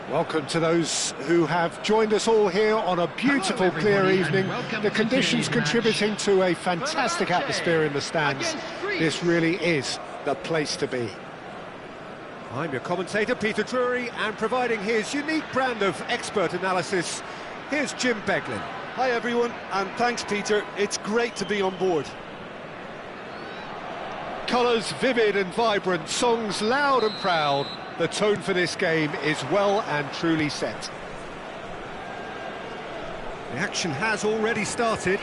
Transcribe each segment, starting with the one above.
Welcome to those who have joined us all here on a beautiful, clear evening. The conditions contributing to a fantastic atmosphere in the stands. This really is the place to be. I'm your commentator, Peter Drury, and providing his unique brand of expert analysis, here's Jim Beglin. Hi everyone, and thanks Peter, it's great to be on board. Colours vivid and vibrant, songs loud and proud. The tone for this game is well and truly set. The action has already started.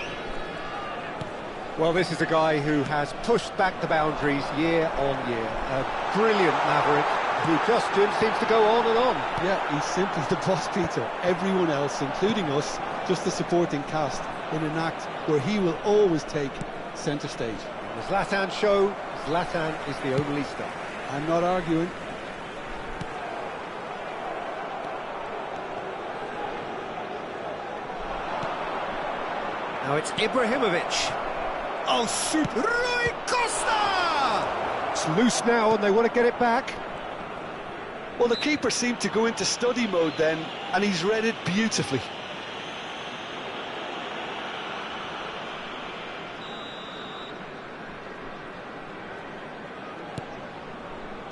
Well, this is a guy who has pushed back the boundaries year on year. A brilliant maverick who just seems to go on and on. Yeah, he's simply the boss, Peter. Everyone else, including us, just the supporting cast in an act where he will always take centre stage. The Zlatan show, Zlatan is the only star. I'm not arguing. Now it's Ibrahimovic. Oh, super! Rui Costa! It's loose now and they want to get it back. Well, the keeper seemed to go into study mode then, and he's read it beautifully.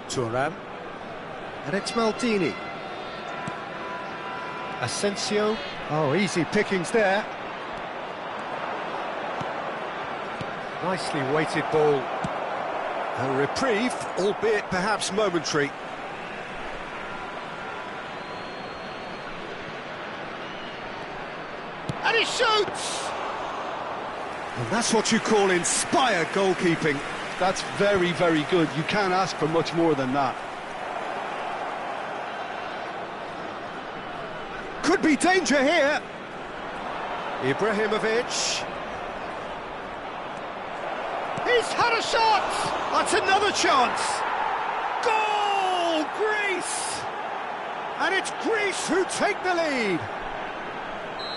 Turan. And it's Maldini. Asensio. Oh, easy pickings there. Nicely weighted ball. A reprieve, albeit perhaps momentary. And he shoots! And that's what you call inspired goalkeeping. That's very, very good. You can't ask for much more than that. Could be danger here. Ibrahimovic. He's had a shot! That's another chance! Goal! Greece! And it's Greece who take the lead.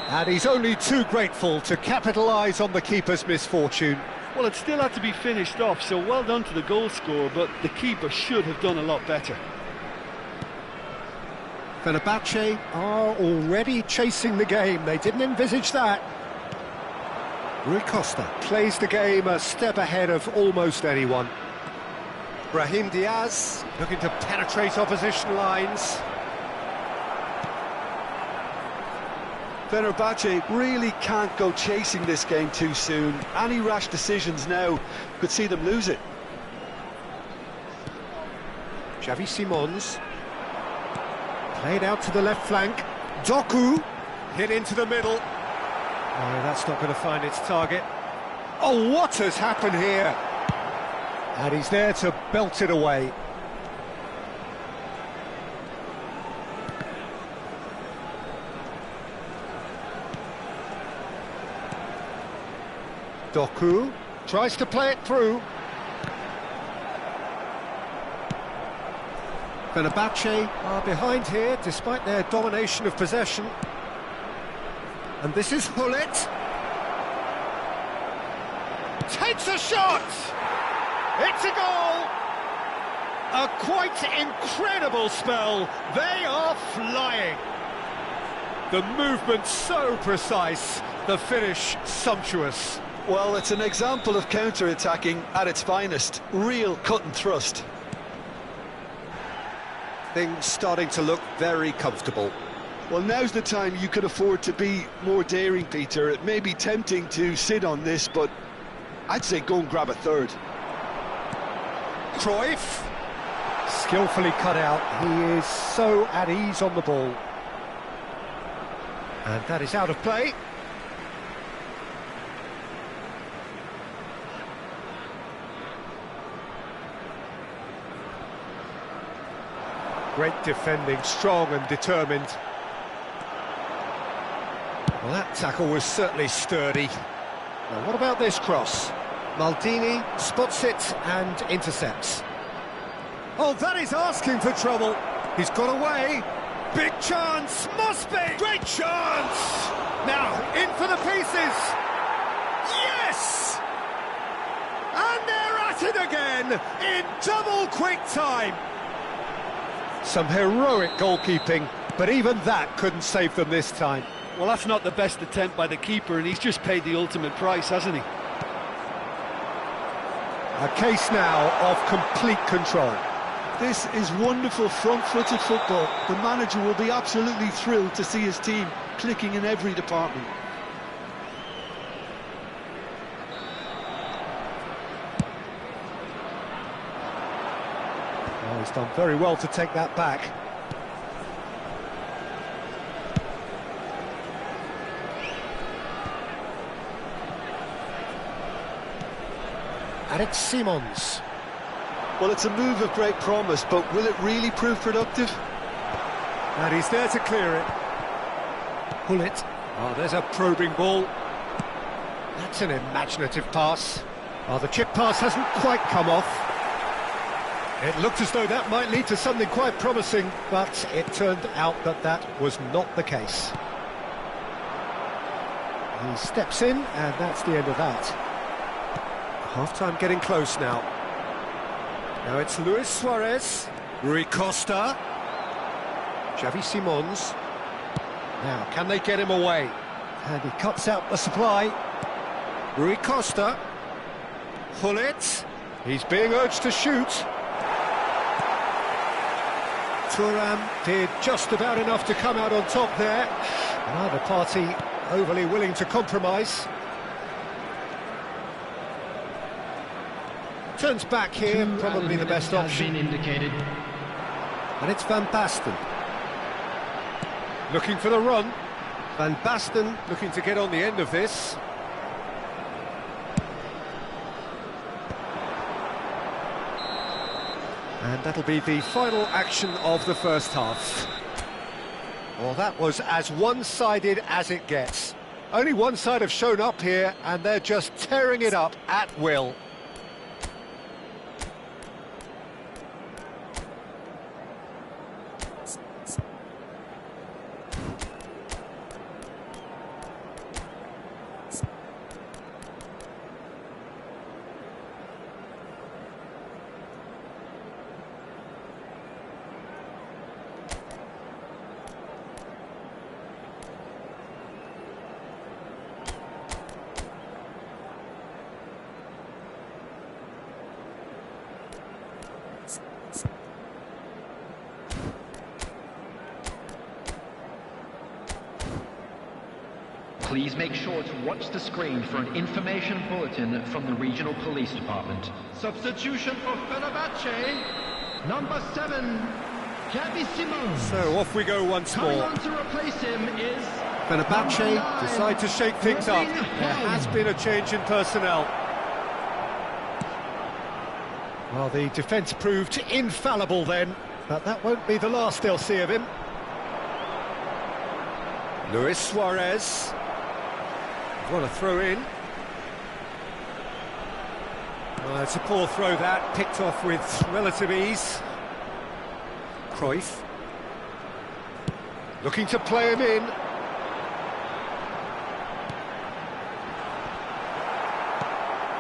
And he's only too grateful to capitalise on the keeper's misfortune. Well, it still had to be finished off, so well done to the goal scorer, but the keeper should have done a lot better. Fenerbahce are already chasing the game. They didn't envisage that. Rui Costa plays the game a step ahead of almost anyone. Brahim Diaz looking to penetrate opposition lines. Fenerbahce really can't go chasing this game too soon. Any rash decisions now could see them lose it. Xavi Simons. Played out to the left flank. Doku hit into the middle. Oh, that's not going to find its target. Oh, what has happened here? And he's there to belt it away. Doku tries to play it through. Fenerbahce are behind here despite their domination of possession. And this is Hullet. Takes a shot! It's a goal! A quite incredible spell. They are flying. The movement so precise, the finish sumptuous. Well, it's an example of counter-attacking at its finest. Real cut and thrust. Things starting to look very comfortable. Well, now's the time you could afford to be more daring, Peter. It may be tempting to sit on this, but I'd say go and grab a third. Cruyff, skillfully cut out. He is so at ease on the ball. And that is out of play. Great defending, strong and determined. Well, that tackle was certainly sturdy. Now, what about this cross? Maldini spots it and intercepts. Oh, that is asking for trouble. He's got away. Big chance, must be! Great chance! Now, in for the pieces! Yes! And they're at it again, in double quick time! Some heroic goalkeeping, but even that couldn't save them this time. Well, that's not the best attempt by the keeper, and he's just paid the ultimate price, hasn't he? A case now of complete control. This is wonderful front-footed football. The manager will be absolutely thrilled to see his team clicking in every department. Oh, he's done very well to take that back. And it's Simons. Well, it's a move of great promise, but will it really prove productive? And he's there to clear it. Pull it. Oh, there's a probing ball. That's an imaginative pass. Oh, the chip pass hasn't quite come off. It looked as though that might lead to something quite promising, but it turned out that that was not the case. He steps in, and that's the end of that. Half-time getting close now. Now it's Luis Suarez, Rui Costa, Xavi Simons. Now, can they get him away? And he cuts out the supply. Rui Costa, pull it. He's being urged to shoot. Thuram did just about enough to come out on top there. Neither party overly willing to compromise. Turns back here, probably the best option. Indicated. And it's Van Basten. Looking for the run. Van Basten looking to get on the end of this. And that'll be the final action of the first half. Well, that was as one-sided as it gets. Only one side have shown up here, and they're just tearing it up at will. Please make sure to watch the screen for an information bulletin from the regional police department. Substitution for Fenerbahce, number 7, Xavi Simons. So off we go once more. Coming on to replace him is Fenerbahce decide to shake things up. There has been a change in personnel. Well, the defence proved infallible then, but that won't be the last they'll see of him. Luis Suarez. What a throw in. Well, it's a poor throw that, picked off with relative ease. Cruyff. Looking to play him in.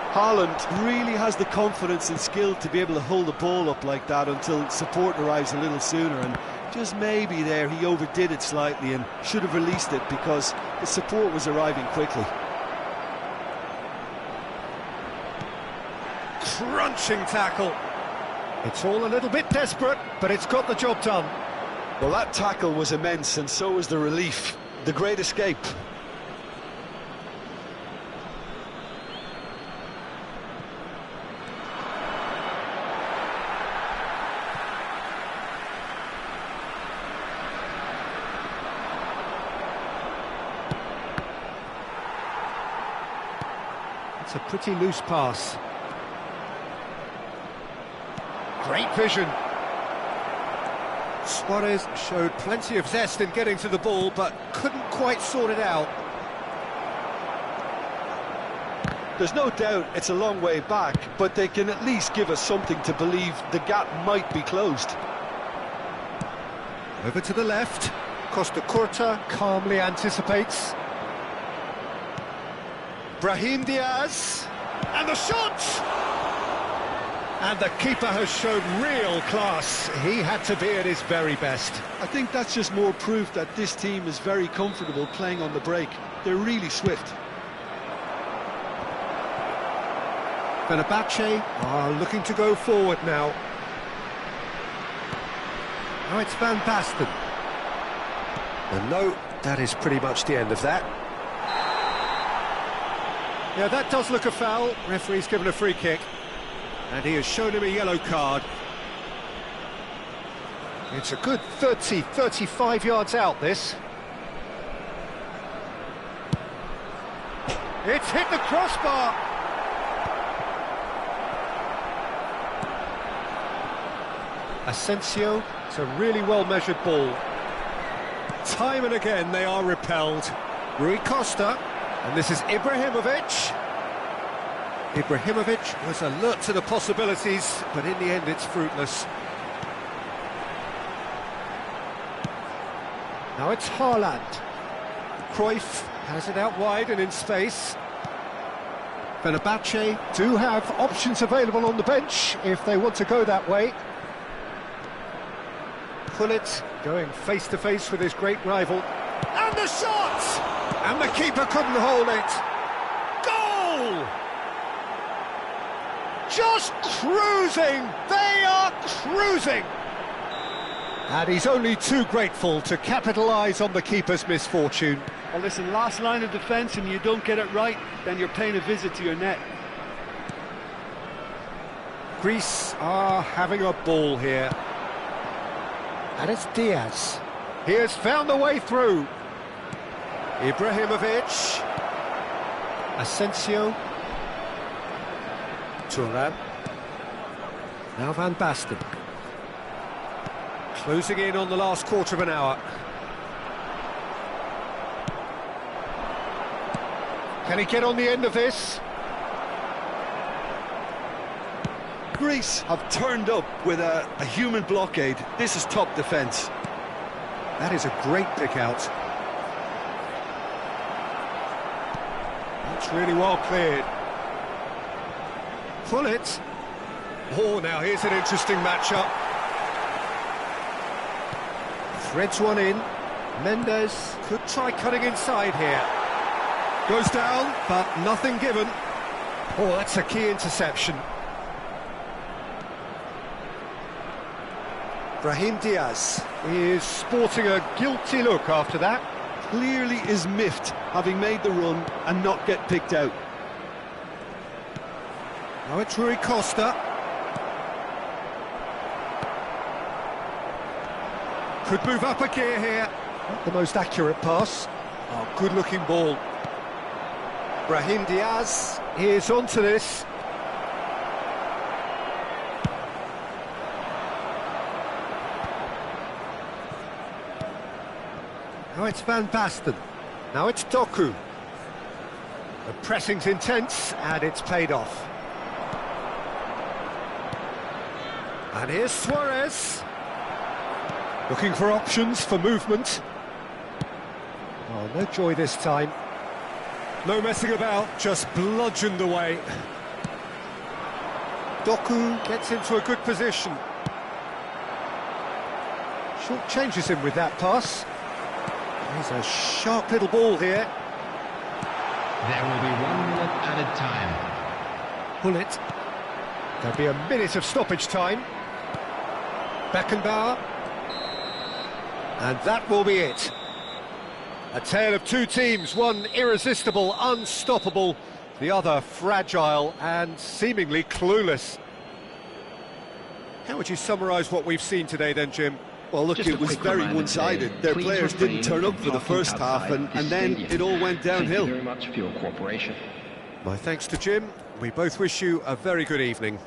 Haaland really has the confidence and skill to be able to hold the ball up like that until support arrives a little sooner, and just maybe there he overdid it slightly and should have released it because the support was arriving quickly. Crunching tackle. It's all a little bit desperate, but it's got the job done. Well, that tackle was immense, and so was the relief. The great escape. It's a pretty loose pass. Great vision. Suarez showed plenty of zest in getting to the ball, but couldn't quite sort it out. There's no doubt it's a long way back, but they can at least give us something to believe the gap might be closed. Over to the left. Costa Curta calmly anticipates. Brahim Diaz. And the shot! And the keeper has shown real class. He had to be at his very best. I think that's just more proof that this team is very comfortable playing on the break. They're really swift. Fenerbahce are looking to go forward now. Now it's Van Basten. And no, that is pretty much the end of that. Yeah, that does look a foul. Referee's given a free kick. And he has shown him a yellow card. It's a good 30, 35 yards out, this. It's hit the crossbar. Asensio, it's a really well-measured ball. Time and again they are repelled. Rui Costa, and this is Ibrahimovic. Ibrahimovic was alert to the possibilities, but in the end it's fruitless. Now it's Haaland. Cruyff has it out wide and in space. Fenerbahce do have options available on the bench if they want to go that way. Gullit going face-to-face with his great rival. And the shot! And the keeper couldn't hold it. Goal! Just cruising! They are cruising! And he's only too grateful to capitalise on the keeper's misfortune. Well, listen, last line of defence and you don't get it right, then you're paying a visit to your net. Greece are having a ball here. And it's Diaz. He has found the way through. Ibrahimovic. Asensio. Thuram. Now Van Basten. Closing in on the last quarter of an hour. Can he get on the end of this? Greece have turned up with a human blockade. This is top defence. That is a great pick out. That's really well cleared. Gullit. Oh, now here's an interesting matchup. Threads one in. Mendes could try cutting inside here. Goes down, but nothing given. Oh, that's a key interception. Brahim Diaz is sporting a guilty look after that. Clearly is miffed, having made the run and not get picked out. Now it's Rui Costa. Could move up a gear here. Not the most accurate pass. Oh, good-looking ball. Brahim Diaz is onto this. Now it's Van Basten. Now it's Doku. The pressing's intense, and it's paid off. And here's Suarez. Looking for options for movement. Oh, no joy this time. No messing about, just bludgeoned away. Doku gets into a good position. Short changes him with that pass. There's a sharp little ball here. There will be 1 minute added time. Gullit. There'll be a minute of stoppage time. Beckenbauer. And that will be it. A tale of two teams, one irresistible, unstoppable, the other fragile and seemingly clueless. How would you summarise what we've seen today then, Jim? Well, look, it was very one-sided. Their players didn't turn up for the first half, and then it all went downhill. Thank you very much for your cooperation. My thanks to Jim. We both wish you a very good evening.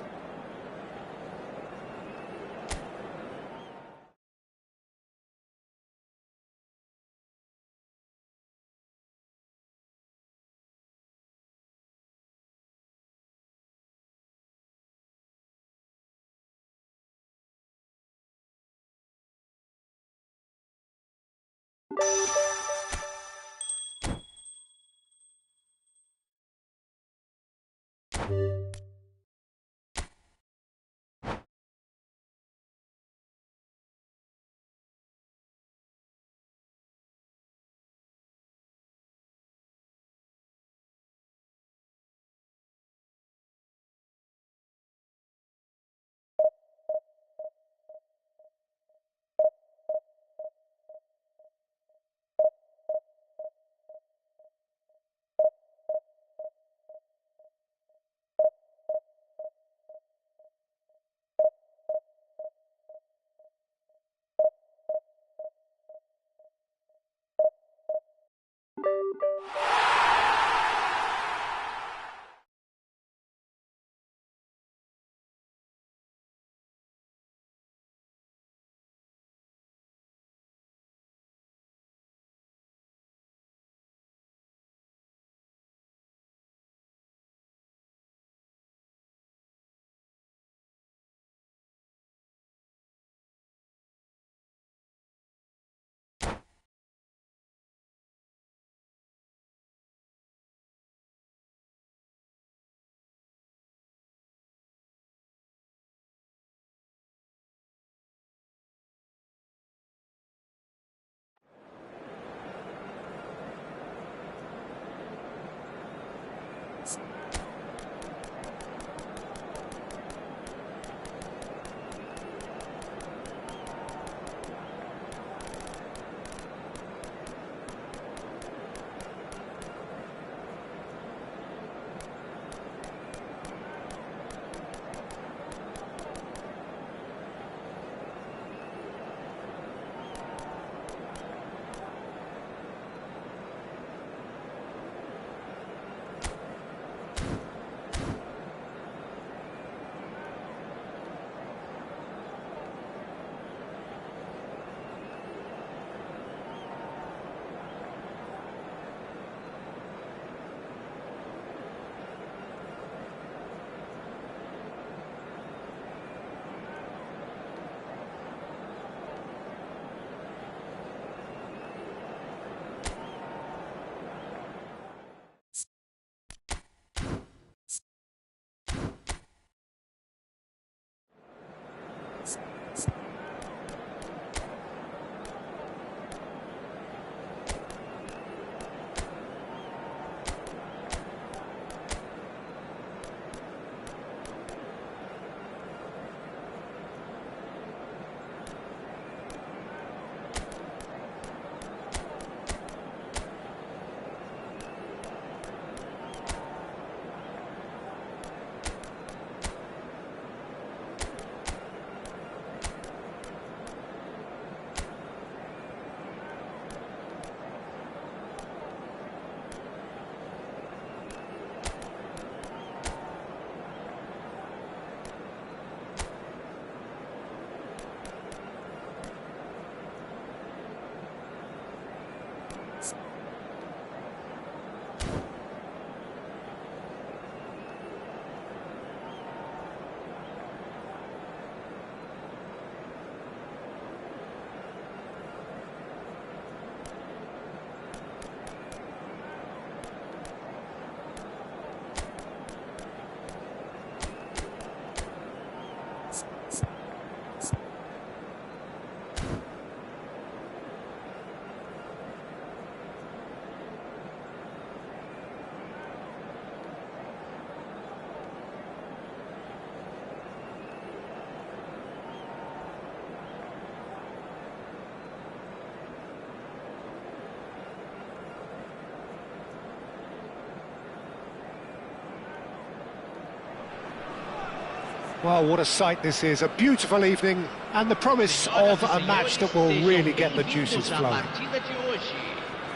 Well, what a sight this is, a beautiful evening and the promise of a match that will really get the juices flowing.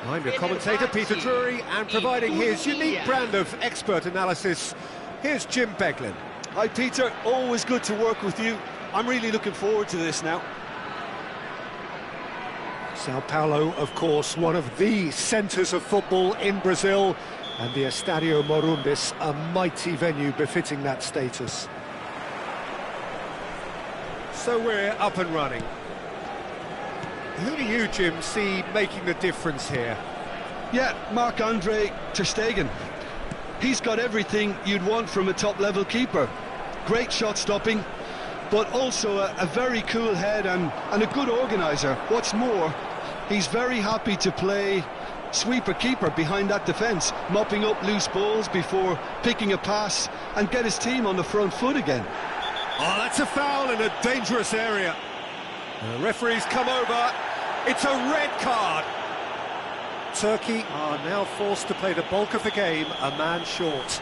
I'm your commentator, Peter Drury, and providing his unique brand of expert analysis, here's Jim Beglin. Hi Peter, always good to work with you. I'm really looking forward to this now. Sao Paulo, of course, one of the centres of football in Brazil, and the Estadio Morumbis, a mighty venue befitting that status. So we're up and running. Who do you, Jim, see making the difference here? Yeah, Marc-Andre ter Stegen. He's got everything you'd want from a top-level keeper. Great shot stopping, but also a very cool head and a good organiser. What's more, he's very happy to play sweeper-keeper behind that defence, mopping up loose balls before picking a pass and get his team on the front foot again. Oh, that's a foul in a dangerous area. The referee's come over. It's a red card. Turkey are now forced to play the bulk of the game a man short.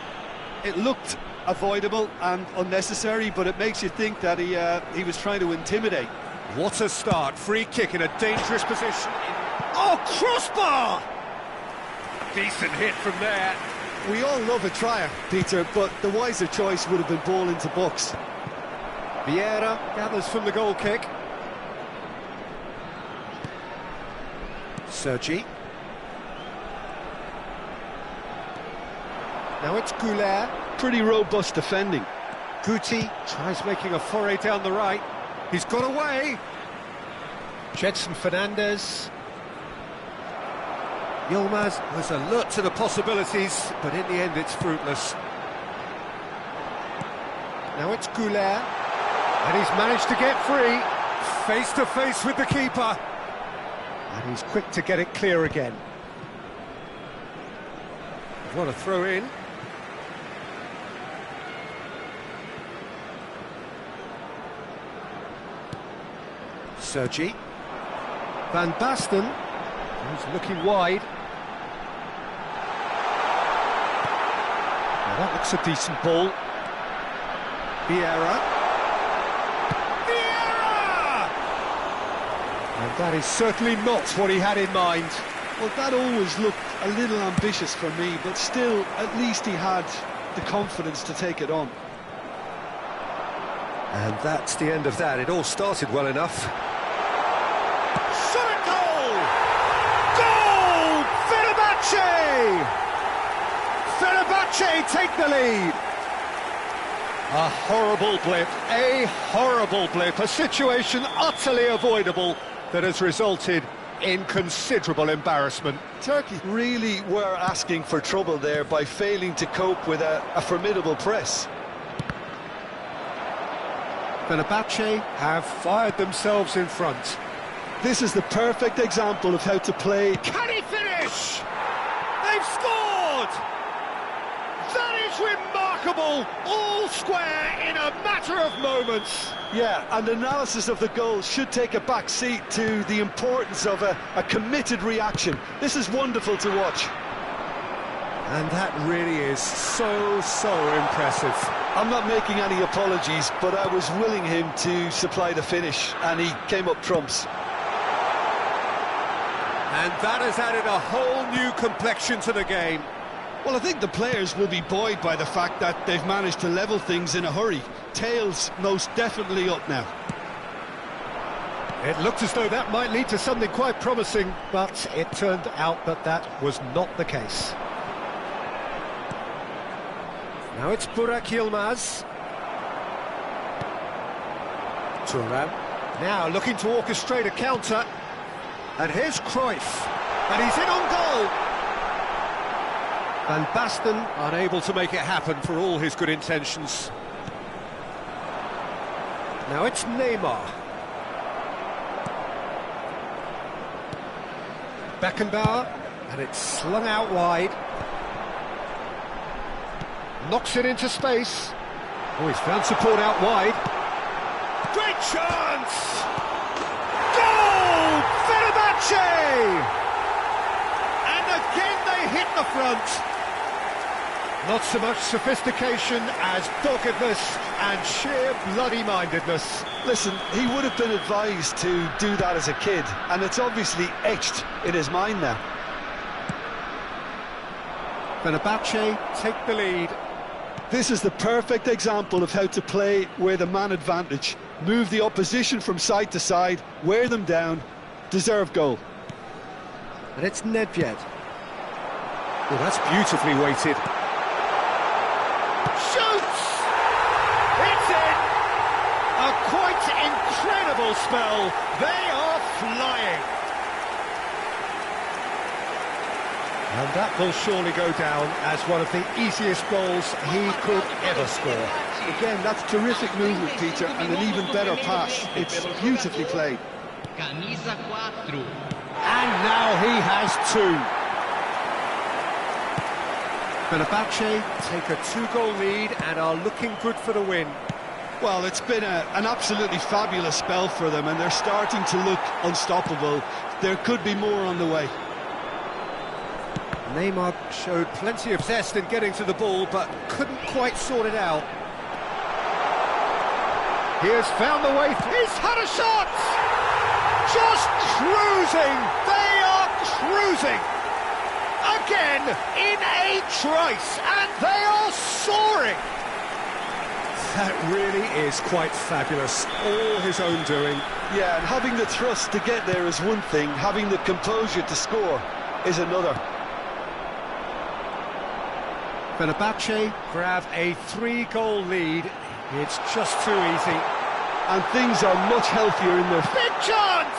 It looked avoidable and unnecessary, but it makes you think that he was trying to intimidate. What a start. Free kick in a dangerous position. Oh, crossbar! Decent hit from there. We all love a trier, Peter, but the wiser choice would have been ball into box. Vieira gathers from the goal kick. Sergi. Now it's Goulet. Pretty robust defending. Guti tries making a foray down the right. He's got away. Jedson Fernandez. Yilmaz was alert to the possibilities, but in the end it's fruitless. Now it's Goulet. And he's managed to get free. Face to face with the keeper. And he's quick to get it clear again. What a throw in. Sergi. Van Basten. He's looking wide. Now that looks a decent ball. Vieira. Vieira! And that is certainly not what he had in mind. Well, that always looked a little ambitious for me, but still, at least he had the confidence to take it on. And that's the end of that. It all started well enough. Shot at goal! Goal! Fenerbahce! Fenerbahce take the lead. A horrible blip, a situation utterly avoidable that has resulted in considerable embarrassment. Turkey really were asking for trouble there by failing to cope with a formidable press. Fenerbahce have fired themselves in front. This is the perfect example of how to play. Can he finish? They've scored! That is remarkable! All square in a matter of moments. Yeah, and analysis of the goal should take a back seat to the importance of a committed reaction. This is wonderful to watch. And that really is so impressive. I'm not making any apologies, but I was willing him to supply the finish, and he came up trumps. And that has added a whole new complexion to the game. Well, I think the players will be buoyed by the fact that they've managed to level things in a hurry. Tails most definitely up now. It looked as though that might lead to something quite promising, but it turned out that that was not the case. Now it's Burak Yilmaz. Thuram. Now looking to orchestrate a counter. And here's Cruyff. And he's in on goal. Van Basten unable to make it happen for all his good intentions. Now it's Neymar. Beckenbauer. And it's slung out wide. Knocks it into space. Oh, he's found support out wide. Great chance! Goal! Fenerbahce! And again they hit the front. Not so much sophistication as doggedness and sheer bloody-mindedness. Listen, he would have been advised to do that as a kid, and it's obviously etched in his mind now. Fenerbahce take the lead. This is the perfect example of how to play with a man advantage. Move the opposition from side to side, wear them down, deserve goal. And it's Nedved. Oh, that's beautifully weighted. Shoots! It's in! A quite incredible spell. They are flying. And that will surely go down as one of the easiest goals he could ever score. Again, that's terrific movement, Peter, and an even better pass. It's beautifully played. Camisa 4. And now he has two. Fenerbahce take a 2-goal lead and are looking good for the win. Well, it's been an absolutely fabulous spell for them, and they're starting to look unstoppable. There could be more on the way. Neymar showed plenty of zest in getting to the ball, but couldn't quite sort it out. He has found the way. He's had a shot! Just cruising! They are cruising! Again, in a trice, and they are soaring! That really is quite fabulous, all his own doing. Yeah, and having the thrust to get there is one thing, having the composure to score is another. Fenerbahce Grab a 3-goal lead. It's just too easy. And things are much healthier in their... big chance!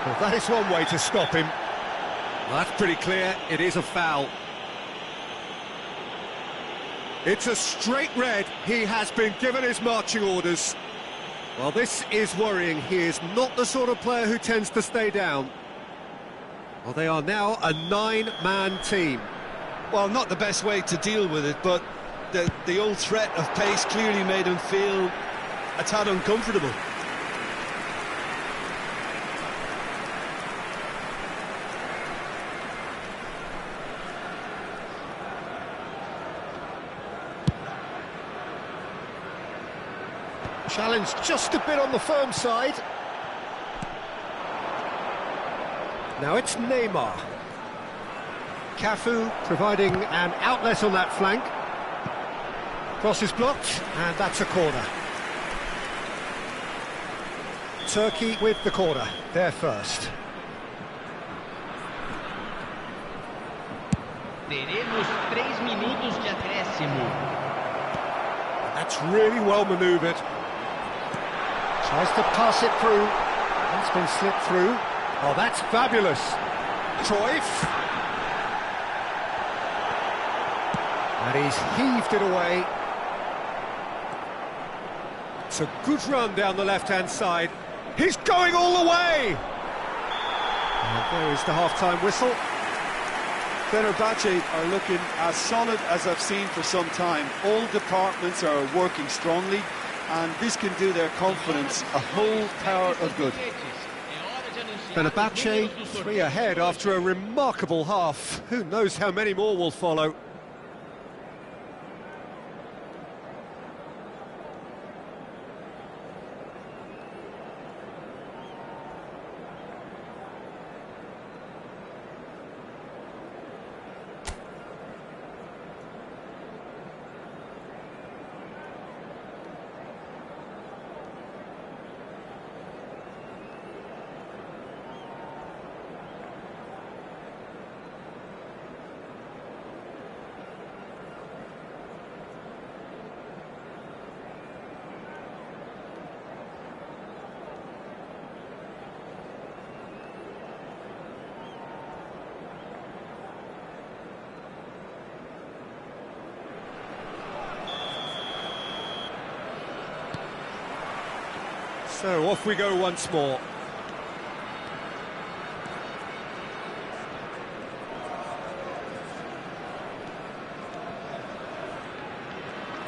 Well, that is one way to stop him. Well, that's pretty clear. It is a foul. It's a straight red. He has been given his marching orders. Well, this is worrying. He is not the sort of player who tends to stay down. Well, they are now a 9-man team. Well, not the best way to deal with it, but the old threat of pace clearly made him feel a tad uncomfortable. Challenge just a bit on the firm side. Now it's Neymar. Cafu providing an outlet on that flank. Cross is blocked, and that's a corner. Turkey with the corner, they're first. Teremos 3 minutos de acréscimo. That's really well manoeuvred. Tries to pass it through. It's been slipped through. Oh, that's fabulous. Cruyff. And he's heaved it away. It's a good run down the left-hand side. He's going all the way! And there is the half-time whistle. Fenerbahce are looking as solid as I've seen for some time. All departments are working strongly, and this can do their confidence a whole power of good. Fenerbahce 3 ahead after a remarkable half. Who knows how many more will follow. So off we go once more.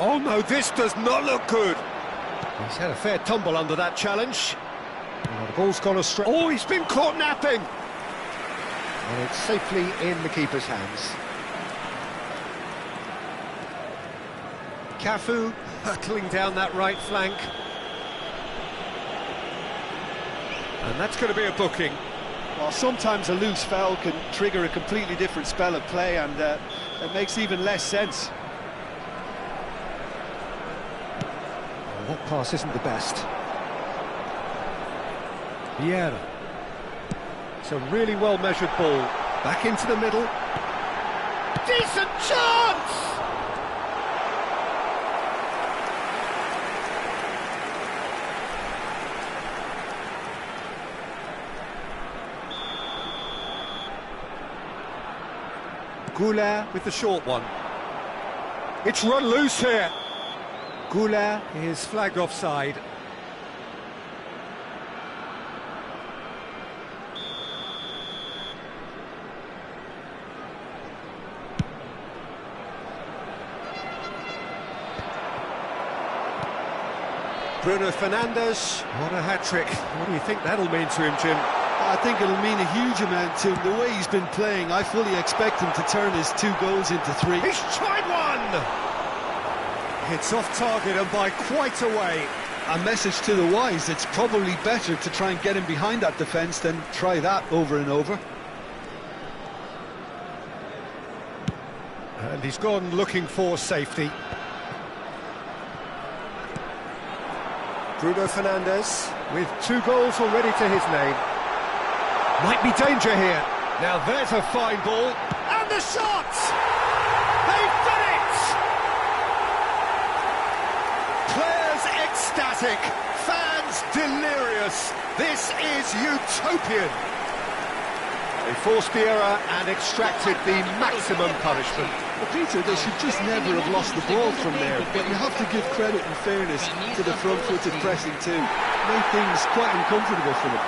Oh no, this does not look good. He's had a fair tumble under that challenge. Oh, the ball's gone astray. Oh, he's been caught napping. And it's safely in the keeper's hands. Cafu hurtling down that right flank. And that's going to be a booking. Well, sometimes a loose foul can trigger a completely different spell of play, and it makes even less sense. Oh, that pass isn't the best. Vieira. It's a really well-measured ball. Back into the middle. Decent chance! Goulart with the short one. It's run loose here. Goulart is flagged offside. Bruno Fernandes, what a hat-trick. What do you think that'll mean to him, Jim? I think it'll mean a huge amount to him. The way he's been playing, I fully expect him to turn his 2 goals into 3. He's tried one! It's off target and by quite a way. A message to the wise, it's probably better to try and get him behind that defence than try that over and over. And he's gone looking for safety. Bruno Fernandes with 2 goals already to his name. Might be danger here. Now there's a fine ball. And the shot! They've done it! Players ecstatic. Fans delirious. This is utopian. They forced the error and extracted the maximum punishment. Well, Peter, they should just never have lost the ball from there, but you have to give credit and fairness to the front-footed pressing too. Made things quite uncomfortable for them.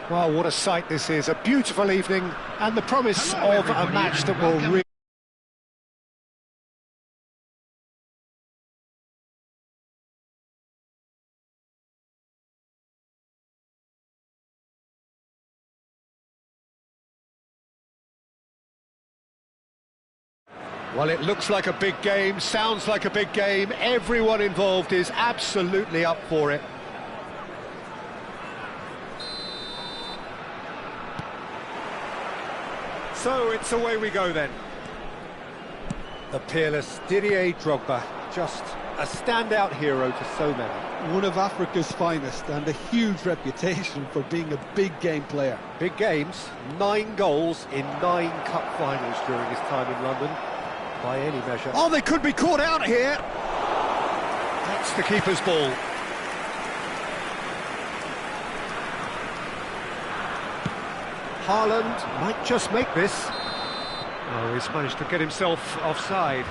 Well, what a sight this is. A beautiful evening and the promise of a match that will really... Well, it looks like a big game, sounds like a big game. Everyone involved is absolutely up for it. So it's away we go then. The peerless Didier Drogba, just a standout hero to so many. One of Africa's finest and a huge reputation for being a big game player. Big games, 9 goals in 9 cup finals during his time in London, by any measure. Oh, they could be caught out here. That's the keeper's ball. Haaland might just make this. Oh, he's managed to get himself offside.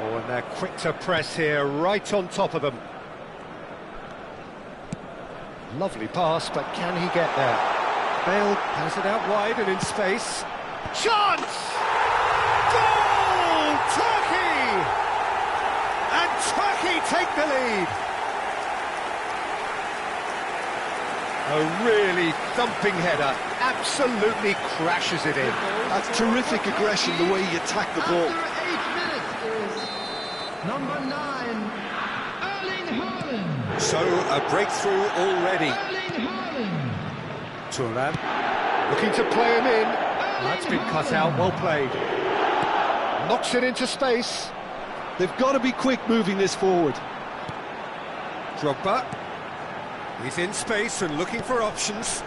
Oh, and they're quick to press here, right on top of them. Lovely pass, but can he get there? Bale has it out wide and in space. Chance! Goal! Turkey! And Turkey take the lead. A really thumping header, absolutely crashes it in. That's terrific aggression, the way he attacked the ball. After 8 minutes is number 9, Erling Haaland. So, a breakthrough already. Erling Haaland. Turan looking to play him in. That's been cut out, well played. Knocks it into space. They've got to be quick moving this forward. Drogba. He's in space and looking for options.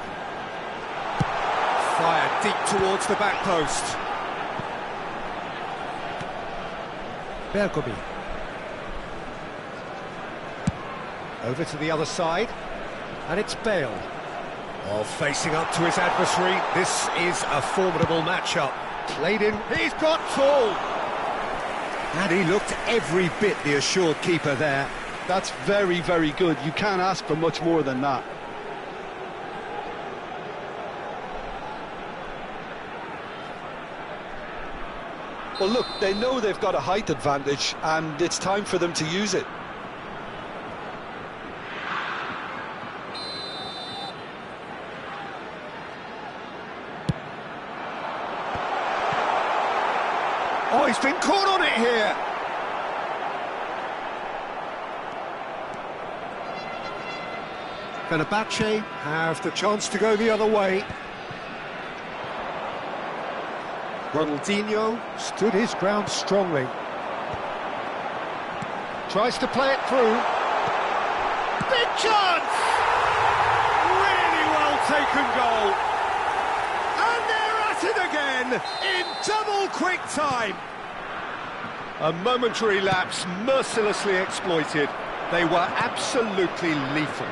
Fired deep towards the back post. Bergomi. Over to the other side. And it's Bale. Well, facing up to his adversary, this is a formidable matchup. Played in. He's got full! And he looked every bit the assured keeper there. That's very, very good. You can't ask for much more than that. Well, look, they know they've got a height advantage, and it's time for them to use it. Oh, he's been caught on it here! Fenerbahce have the chance to go the other way. Ronaldinho stood his ground strongly. Tries to play it through. Big chance! Really well taken goal. And they're at it again in double quick time. A momentary lapse mercilessly exploited. They were absolutely lethal.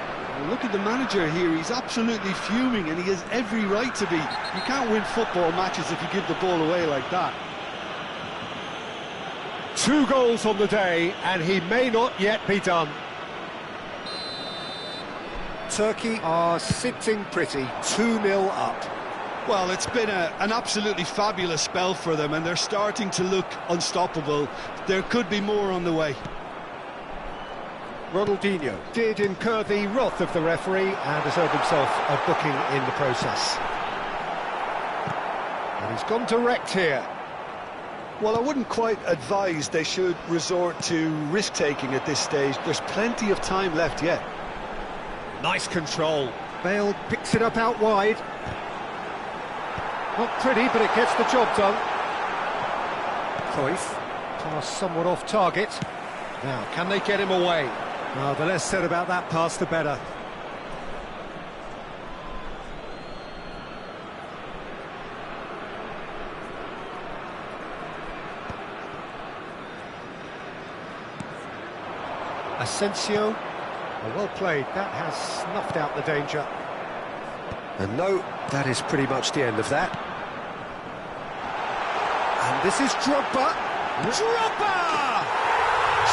Look at the manager here, he's absolutely fuming and he has every right to be. You can't win football matches if you give the ball away like that. 2 goals on the day and he may not yet be done. Turkey are sitting pretty, 2-0 up. Well, it's been an absolutely fabulous spell for them and they're starting to look unstoppable. There could be more on the way. Ronaldinho did incur the wrath of the referee and has earned himself a booking in the process. And he's gone direct here. Well, I wouldn't quite advise they should resort to risk-taking at this stage. There's plenty of time left yet. Nice control. Bale picks it up out wide. Not pretty, but it gets the job done. Cruyff, pass somewhat off target. Now, can they get him away? Well, the less said about that pass, the better. Asensio, well played. That has snuffed out the danger. And no, that is pretty much the end of that. And this is Drogba. Drogba!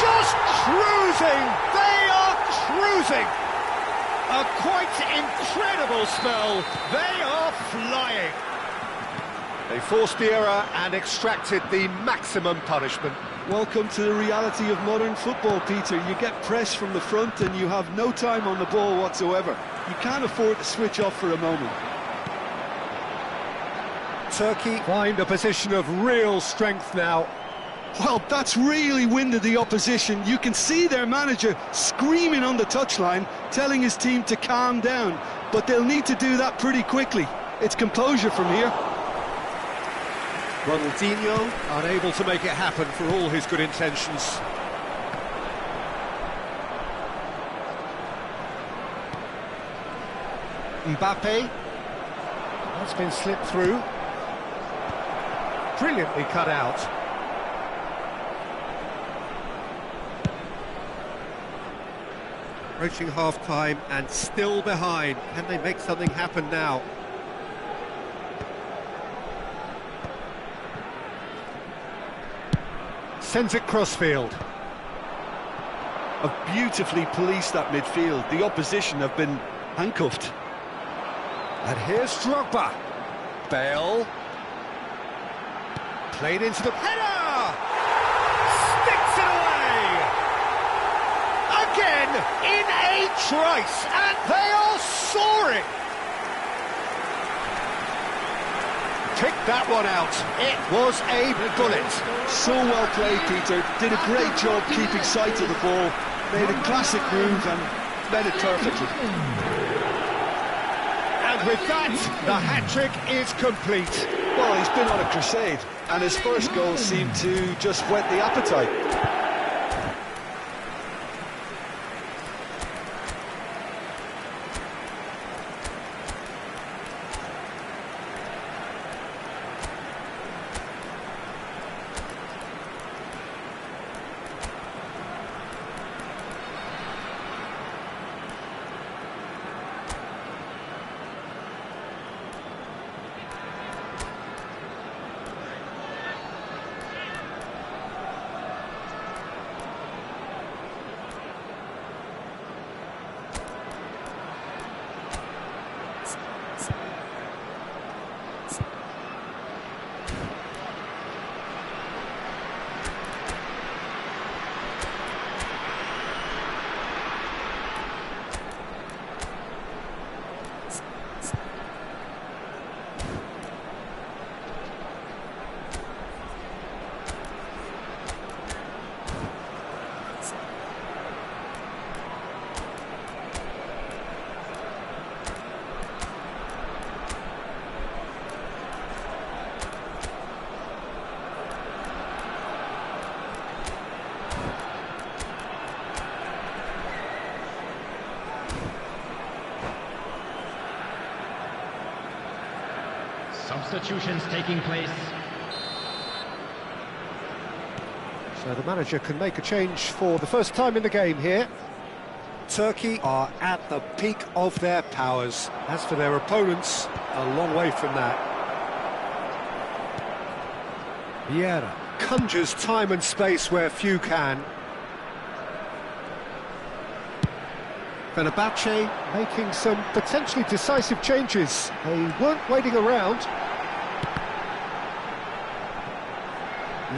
Just cruising! They are cruising! A quite incredible spell. They are flying. They forced the error and extracted the maximum punishment. Welcome to the reality of modern football, Peter. You get pressed from the front and you have no time on the ball whatsoever. You can't afford to switch off for a moment. Turkey find a position of real strength now. Well, that's really winded the opposition. You can see their manager screaming on the touchline, telling his team to calm down. But they'll need to do that pretty quickly. It's composure from here. Ronaldinho unable to make it happen for all his good intentions. Mbappe. That's been slipped through. Brilliantly cut out. Approaching half-time and still behind. Can they make something happen now? Sends it crossfield. Have beautifully policed that midfield. The opposition have been handcuffed. And here's Drogba. Bale. Played into the header! Sticks it away! Again, in a trice, and they are soaring! Pick that one out. It was a bullet. So well played, Peter. Did a great job keeping sight of the ball. Made a classic move and led it perfectly. And with that, the hat-trick is complete. Well, he's been on a crusade, and his first goal seemed to just whet the appetite. Substitutions taking place. So the manager can make a change for the first time in the game here. Turkey are at the peak of their powers. As for their opponents, a long way from that. Vieira conjures time and space where few can. Fenerbahce making some potentially decisive changes. They weren't waiting around.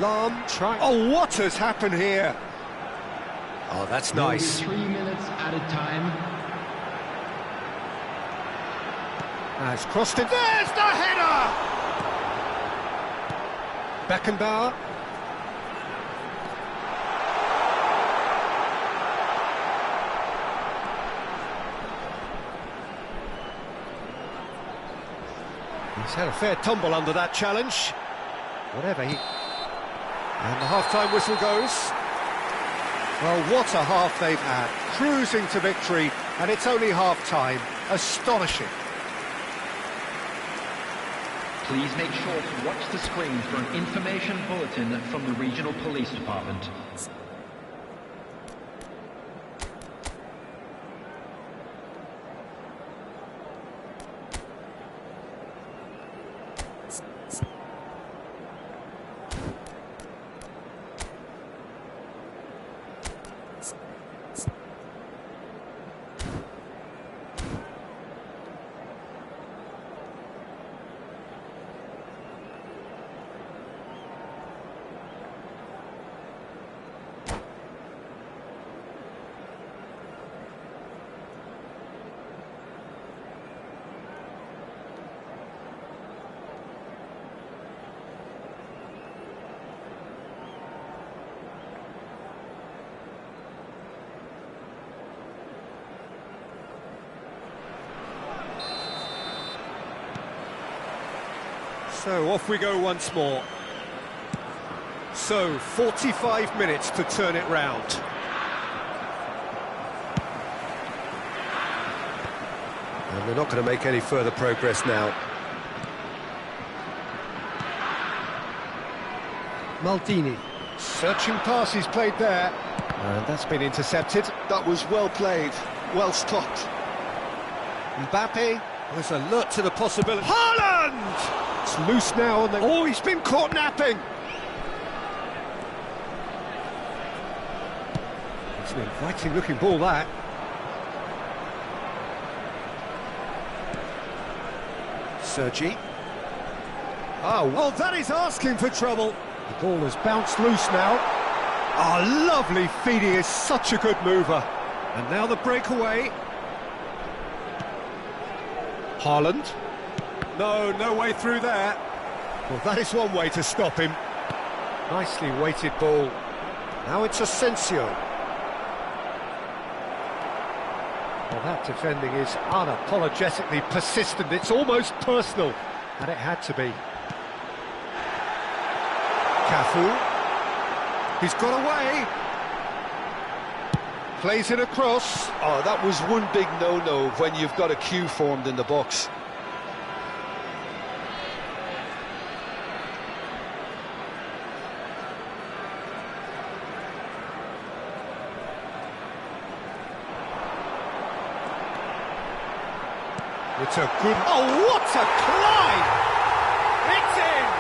Lam trying. Oh, what has happened here? Oh, that's nice. 3 minutes added time. Has crossed it. There's the header! Beckenbauer. He's had a fair tumble under that challenge. Whatever he... And the half-time whistle goes. Well, what a half they've had. Cruising to victory, and it's only half-time. Astonishing. Please make sure to watch the screen for an information bulletin from the regional police department. So off we go once more. So 45 minutes to turn it round. And they're not going to make any further progress now. Maldini. Searching pass he's played there. And that's been intercepted. That was well played, well stopped. Mbappe. There's alert to the possibility. Haaland! It's loose now. And oh, he's been caught napping. It's an inviting looking ball, that. Sergi. Oh, well, that is asking for trouble. The ball has bounced loose now. Oh, lovely feed. He is such a good mover. And now the breakaway. Haaland. No way through there. Well, that is one way to stop him. Nicely weighted ball. Now it's Asensio. Well, that defending is unapologetically persistent. It's almost personal. And it had to be. Cafu. He's got away. Plays it across. Oh, that was one big no-no when you've got a queue formed in the box. It's a good... Oh, what a climb! It's in!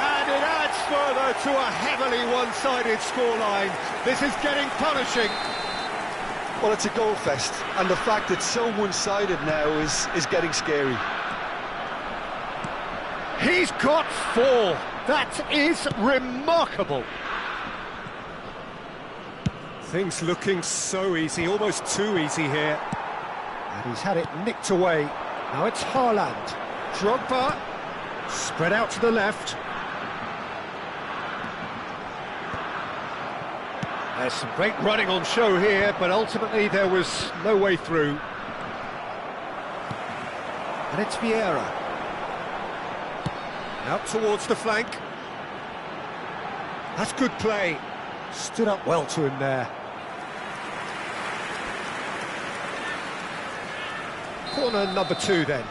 And it adds further to a heavily one-sided scoreline. This is getting punishing. Well, it's a goal fest, and the fact it's so one-sided now is getting scary. He's got 4. That is remarkable. Things looking so easy, almost too easy here. And he's had it nicked away. Now it's Haaland. Drogba. Spread out to the left. There's some great running on show here, but ultimately there was no way through. And it's Vieira. Out towards the flank. That's good play. Stood up well to him there. Corner number 2 then.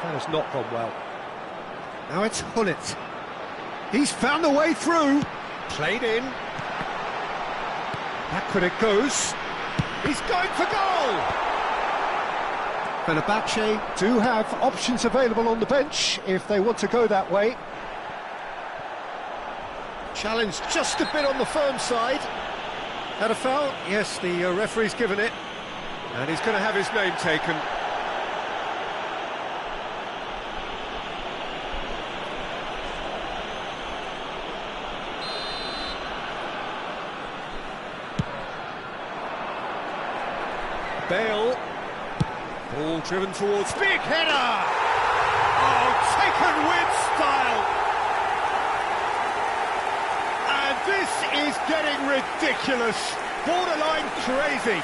That has not gone well. Now it's Hullet. He's found the way through. Played in. Backward it goes. He's going for goal! Fenerbahce do have options available on the bench if they want to go that way. Challenge just a bit on the firm side. Had a foul? Yes, the referee's given it. And he's going to have his name taken. Bale. Ball driven towards... Big header! Oh, taken with style! And this is getting ridiculous. Borderline crazy.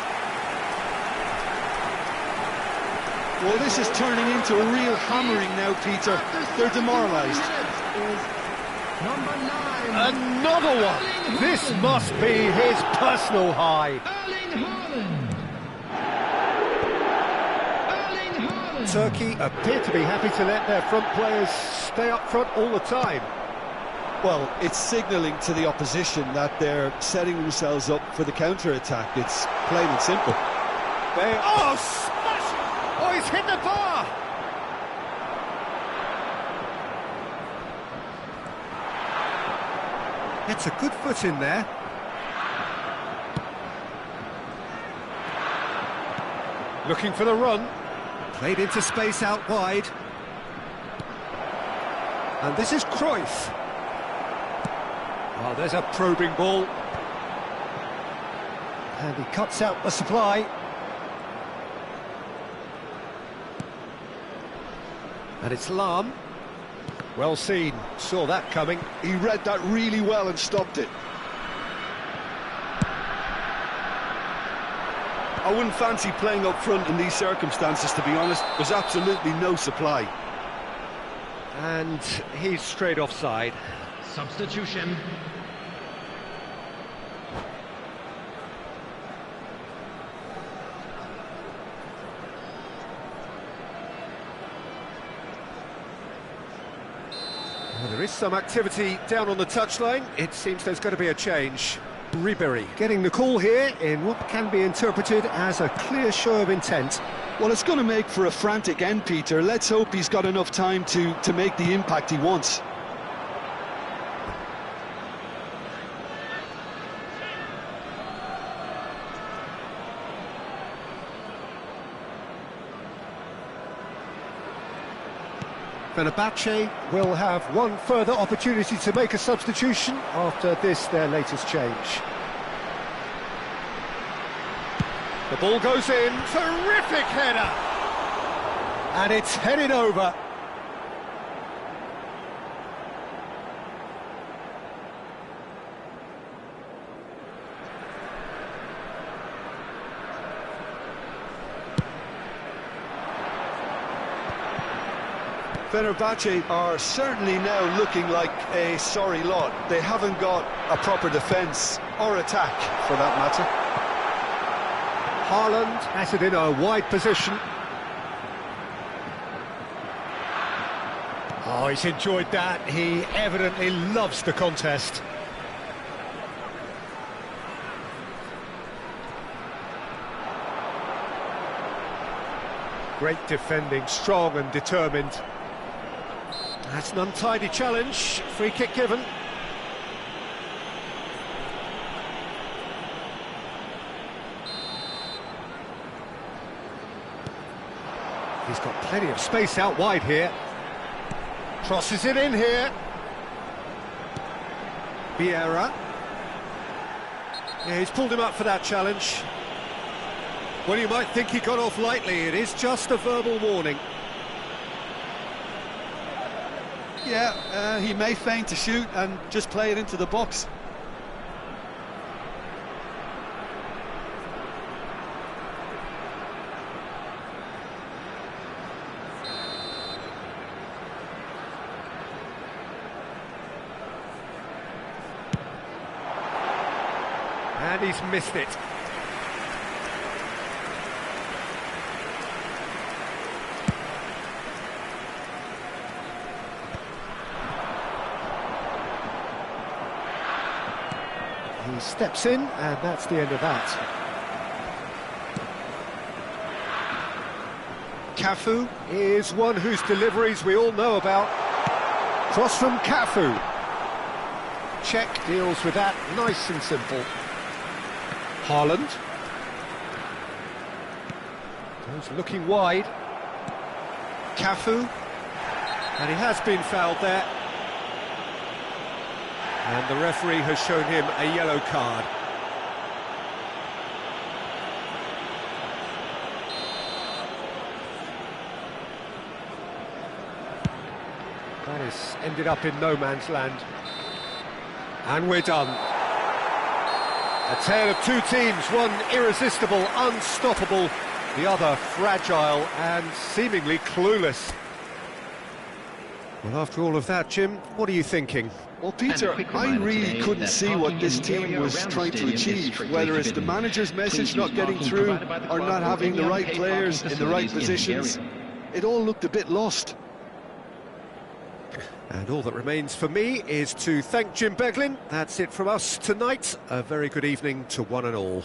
Well, this is turning into a real hammering now, Peter. They're demoralised. Number 9. Another one! This must be his personal high. Turkey appear to be happy to let their front players stay up front all the time. Well, it's signalling to the opposition that they're setting themselves up for the counter-attack. It's plain and simple. Oh, smash! Oh, he's hit the bar! It's a good foot in there. Looking for the run. Played into space out wide. And this is Cruyff. Oh, there's a probing ball. And he cuts out the supply. And it's Lahm. Well seen, saw that coming. He read that really well and stopped it. I wouldn't fancy playing up front in these circumstances, to be honest. There's absolutely no supply. And he's straight offside. Substitution. Well, there is some activity down on the touchline. It seems there's going to be a change. Ribery getting the call here in what can be interpreted as a clear show of intent. Well, it's going to make for a frantic end, Peter. Let's hope he's got enough time to make the impact he wants. Fenerbahce will have one further opportunity to make a substitution after this, their latest change. The ball goes in, terrific header! And it's headed over. Fenerbahce are certainly now looking like a sorry lot. They haven't got a proper defence or attack, for that matter. Haaland has it in a wide position. Oh, he's enjoyed that. He evidently loves the contest. Great defending, strong and determined. That's an untidy challenge. Free kick given. He's got plenty of space out wide here. Crosses it in here. Vieira. Yeah, he's pulled him up for that challenge. Well, you might think he got off lightly. It is just a verbal warning. Yeah, he may feign to shoot and just play it into the box. And he's missed it. He steps in, and that's the end of that. Cafu is one whose deliveries we all know about. Cross from Cafu. Czech deals with that, nice and simple. Haaland. Goes looking wide. Cafu. And he has been fouled there. And the referee has shown him a yellow card. That has ended up in no man's land. And we're done. A tale of two teams, one irresistible, unstoppable, the other fragile and seemingly clueless. Well, after all of that, Jim, what are you thinking? Well, Peter, I really couldn't see what this team was trying to achieve, whether it's the manager's message not getting through or not having the right players in the right positions. It all looked a bit lost. And all that remains for me is to thank Jim Beglin. That's it from us tonight. A very good evening to one and all.